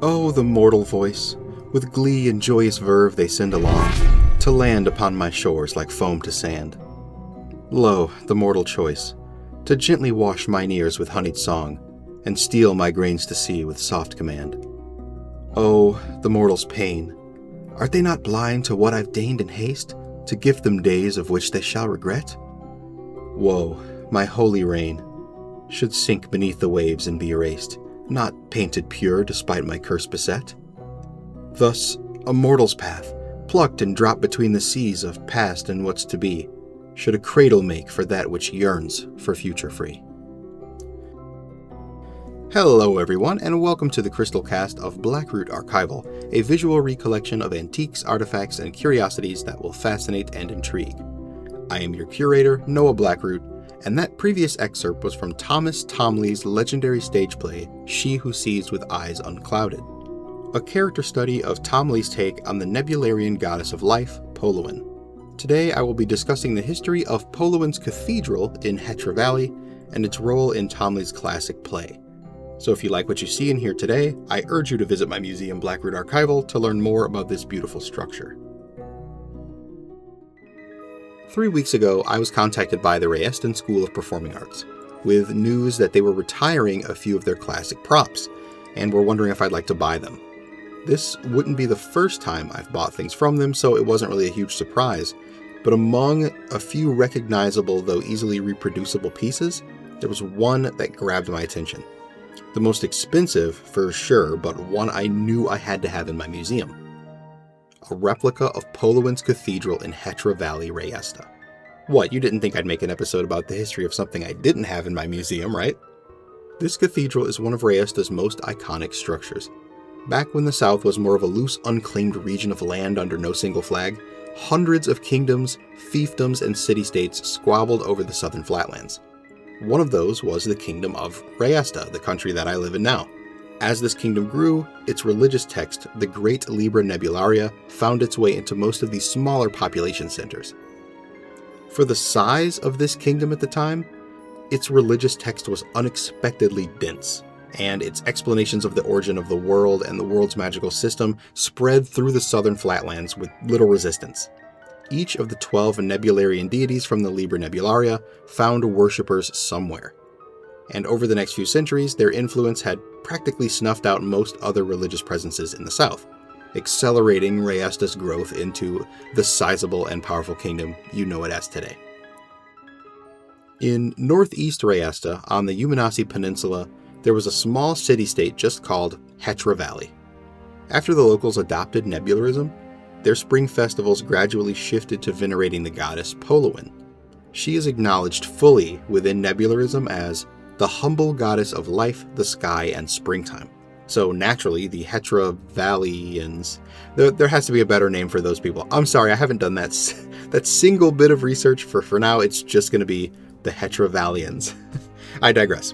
Oh, the mortal voice, with glee and joyous verve they send along, to land upon my shores like foam to sand. Lo, the mortal choice, to gently wash mine ears with honeyed song, and steal my grains to sea with soft command. Oh, the mortal's pain, art they not blind to what I've deigned in haste, to gift them days of which they shall regret? Woe, my holy reign, should sink beneath the waves and be erased, not painted pure despite my curse beset. Thus, a mortal's path, plucked and dropped between the seas of past and what's to be, should a cradle make for that which yearns for future free. Hello everyone, and welcome to the Crystal Cast of Blackroot Archival, a visual recollection of antiques, artifacts, and curiosities that will fascinate and intrigue. I am your curator, Noah Blackroot, and that previous excerpt was from Tomas Tomli's legendary stage play, She Who Sees with Eyes Unclouded, a character study of Tomli's take on the Nebularian goddess of life, Polowen. Today I will be discussing the history of Polowen's cathedral in Hetra Valley and its role in Tomli's classic play. So if you like what you see and hear today, I urge you to visit my museum, Blackroot Archival, to learn more about this beautiful structure. 3 weeks ago, I was contacted by the Raestan School of Performing Arts with news that they were retiring a few of their classic props and were wondering if I'd like to buy them. This wouldn't be the first time I've bought things from them, so it wasn't really a huge surprise, but among a few recognizable though easily reproducible pieces, there was one that grabbed my attention. The most expensive, for sure, but one I knew I had to have in my museum. A replica of Polowen's cathedral in Hetra Valley, Raesta. What, you didn't think I'd make an episode about the history of something I didn't have in my museum, right? This cathedral is one of Raesta's most iconic structures. Back when the South was more of a loose, unclaimed region of land under no single flag, hundreds of kingdoms, fiefdoms, and city-states squabbled over the southern flatlands. One of those was the kingdom of Raesta, the country that I live in now. As this kingdom grew, its religious text, the Great Libra Nebularia, found its way into most of these smaller population centers. For the size of this kingdom at the time, its religious text was unexpectedly dense, and its explanations of the origin of the world and the world's magical system spread through the southern flatlands with little resistance. Each of the 12 Nebularian deities from the Libra Nebularia found worshippers somewhere. And over the next few centuries, their influence had practically snuffed out most other religious presences in the south, accelerating Raesta's growth into the sizable and powerful kingdom you know it as today. In northeast Raesta, on the Umanasi Peninsula, there was a small city-state just called Hetra Valley. After the locals adopted nebularism, their spring festivals gradually shifted to venerating the goddess Polowen. She is acknowledged fully within nebularism as the humble goddess of life, the sky, and springtime. So naturally, the Hetra Valleyans, there has to be a better name for those people. I'm sorry, I haven't done that single bit of research. For now, it's just going to be the Hetra Valleyans. I digress.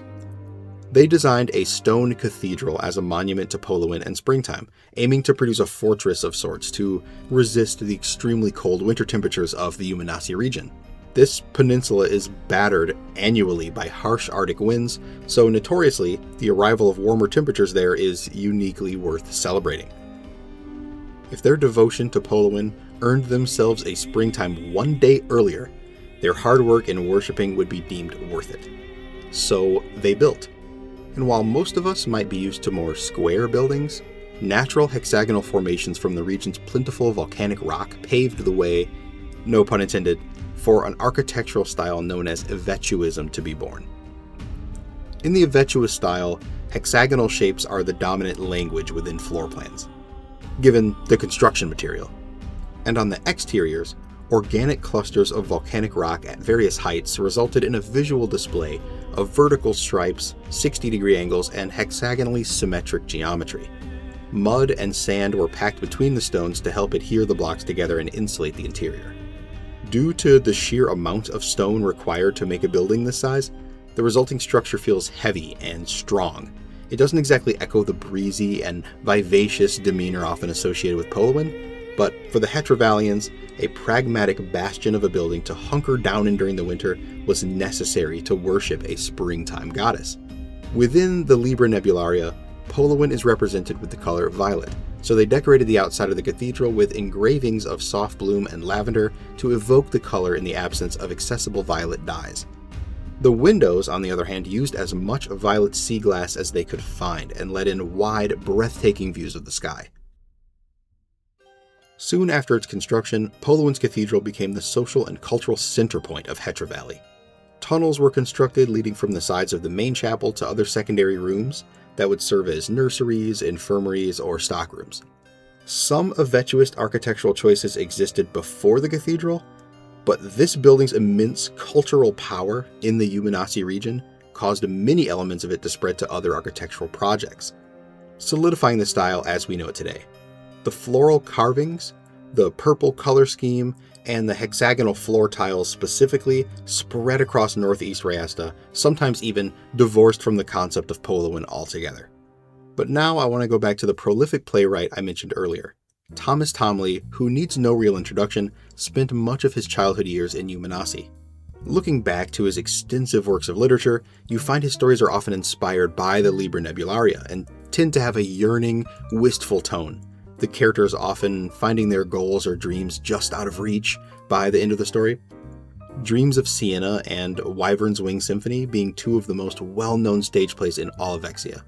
They designed a stone cathedral as a monument to Polowen and springtime, aiming to produce a fortress of sorts to resist the extremely cold winter temperatures of the Umanasi region. This peninsula is battered annually by harsh Arctic winds, so notoriously, the arrival of warmer temperatures there is uniquely worth celebrating. If their devotion to Polowen earned themselves a springtime one day earlier, their hard work in worshipping would be deemed worth it. So they built. And while most of us might be used to more square buildings, natural hexagonal formations from the region's plentiful volcanic rock paved the way, no pun intended, for an architectural style known as Evetuism to be born. In the Evetuist style, hexagonal shapes are the dominant language within floor plans, given the construction material. And on the exteriors, organic clusters of volcanic rock at various heights resulted in a visual display of vertical stripes, 60-degree angles, and hexagonally symmetric geometry. Mud and sand were packed between the stones to help adhere the blocks together and insulate the interior. Due to the sheer amount of stone required to make a building this size, the resulting structure feels heavy and strong. It doesn't exactly echo the breezy and vivacious demeanor often associated with Polowen, but for the Hetra Valleyans, a pragmatic bastion of a building to hunker down in during the winter was necessary to worship a springtime goddess. Within the Libra Nebularia, Polowen is represented with the color violet, so they decorated the outside of the cathedral with engravings of soft bloom and lavender to evoke the color in the absence of accessible violet dyes. The windows, on the other hand, used as much violet sea glass as they could find and let in wide, breathtaking views of the sky. Soon after its construction, Polowen's cathedral became the social and cultural center point of Hetra Valley. Tunnels were constructed leading from the sides of the main chapel to other secondary rooms that would serve as nurseries, infirmaries, or stockrooms. Some of Vetuist architectural choices existed before the cathedral, but this building's immense cultural power in the Umanasi region caused many elements of it to spread to other architectural projects, solidifying the style as we know it today. The floral carvings, the purple color scheme, and the hexagonal floor tiles specifically spread across northeast Rayasta, sometimes even divorced from the concept of Polowen altogether. But now I want to go back to the prolific playwright I mentioned earlier. Tomas Tomli, who needs no real introduction, spent much of his childhood years in Umanasi. Looking back to his extensive works of literature, you find his stories are often inspired by the Liber Nebularia and tend to have a yearning, wistful tone. The characters often finding their goals or dreams just out of reach by the end of the story. Dreams of Siena and Wyvern's Wing Symphony being two of the most well-known stage plays in all of Vexia.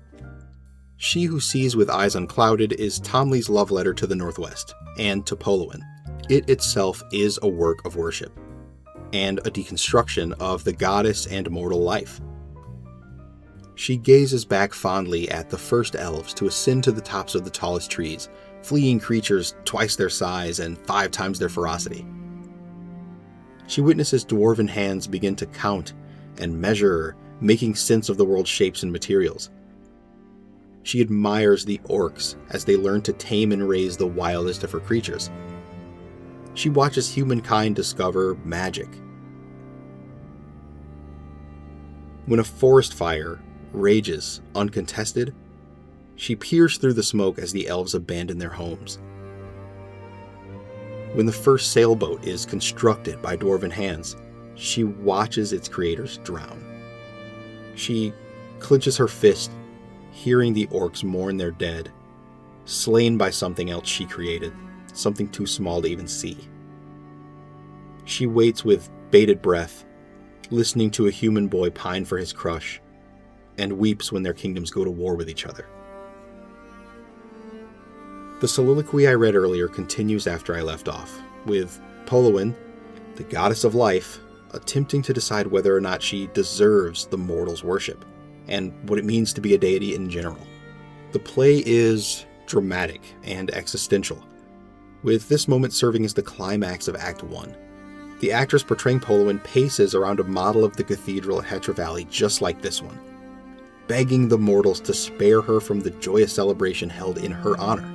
She Who Sees with Eyes Unclouded is Tomli's love letter to the Northwest, and to Polowen. It itself is a work of worship, and a deconstruction of the goddess and mortal life. She gazes back fondly at the first elves to ascend to the tops of the tallest trees, fleeing creatures twice their size and 5 times their ferocity. She witnesses dwarven hands begin to count and measure, making sense of the world's shapes and materials. She admires the orcs as they learn to tame and raise the wildest of her creatures. She watches humankind discover magic. When a forest fire rages uncontested, she peers through the smoke as the elves abandon their homes. When the first sailboat is constructed by dwarven hands, she watches its creators drown. She clenches her fist, hearing the orcs mourn their dead, slain by something else she created, something too small to even see. She waits with bated breath, listening to a human boy pine for his crush, and weeps when their kingdoms go to war with each other. The soliloquy I read earlier continues after I left off, with Polowen, the goddess of life, attempting to decide whether or not she deserves the mortal's worship, and what it means to be a deity in general. The play is dramatic and existential, with this moment serving as the climax of Act 1. The actress portraying Polowen paces around a model of the cathedral at Hetra Valley just like this one, begging the mortals to spare her from the joyous celebration held in her honor.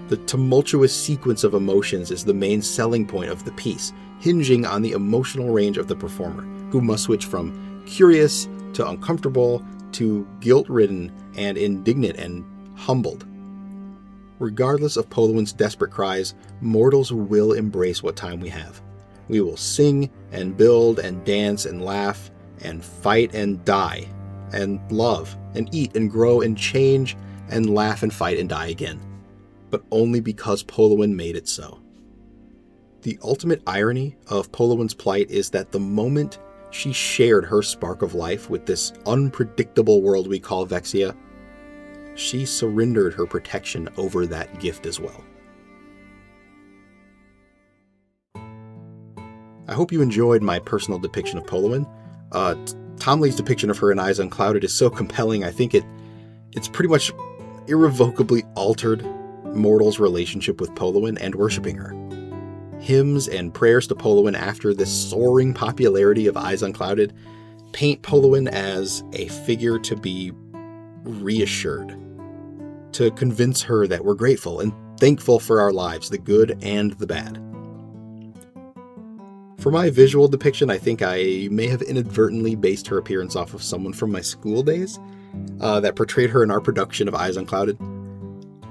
The tumultuous sequence of emotions is the main selling point of the piece, hinging on the emotional range of the performer, who must switch from curious to uncomfortable to guilt-ridden and indignant and humbled. Regardless of Polowen's desperate cries, mortals will embrace what time we have. We will sing and build and dance and laugh and fight and die and love and eat and grow and change and laugh and fight and die again, but only because Polowen made it so. The ultimate irony of Polowen's plight is that the moment she shared her spark of life with this unpredictable world we call Vexia, she surrendered her protection over that gift as well. I hope you enjoyed my personal depiction of Polowen. Tomli's depiction of her in Eyes Unclouded is so compelling, I think it's pretty much irrevocably altered mortals' relationship with Polowen and worshipping her. Hymns and prayers to Polowen after this soaring popularity of Eyes Unclouded paint Polowen as a figure to be reassured, to convince her that we're grateful and thankful for our lives, the good and the bad. For my visual depiction, I think I may have inadvertently based her appearance off of someone from my school days that portrayed her in our production of Eyes Unclouded.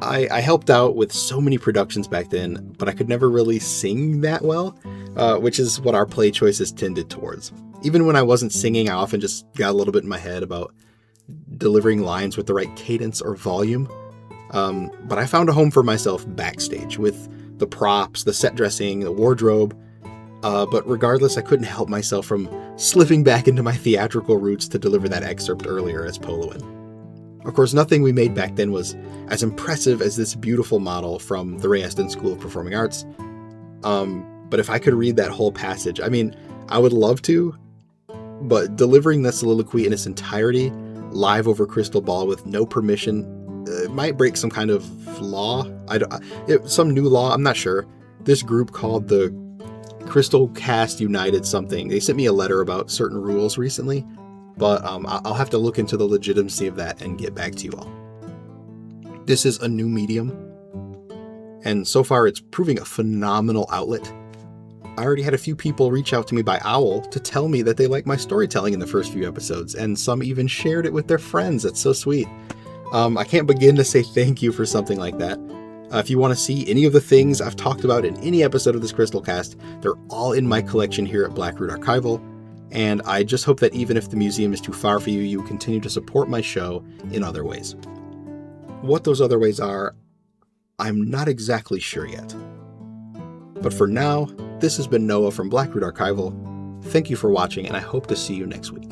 I helped out with so many productions back then, but I could never really sing that well, which is what our play choices tended towards. Even when I wasn't singing, I often just got a little bit in my head about delivering lines with the right cadence or volume. But I found a home for myself backstage with the props, the set dressing, the wardrobe. But regardless, I couldn't help myself from slipping back into my theatrical roots to deliver that excerpt earlier as Polowen. Of course, nothing we made back then was as impressive as this beautiful model from the Dresden School of Performing Arts. But if I could read that whole passage, I mean, I would love to, but delivering the soliloquy in its entirety, live over crystal ball with no permission, it might break some kind of law. Some new law, I'm not sure. This group called the Crystal Cast United something. They sent me a letter about certain rules recently, but I'll have to look into the legitimacy of that and get back to you all. This is a new medium, and so far it's proving a phenomenal outlet. I already had a few people reach out to me by Owl to tell me that they like my storytelling in the first few episodes, and some even shared it with their friends. That's so sweet. I can't begin to say thank you for something like that. If you want to see any of the things I've talked about in any episode of this Crystal Cast, they're all in my collection here at Blackroot Archival, and I just hope that even if the museum is too far for you, you continue to support my show in other ways. What those other ways are, I'm not exactly sure yet. But for now, this has been Noah from Blackroot Archival. Thank you for watching, and I hope to see you next week.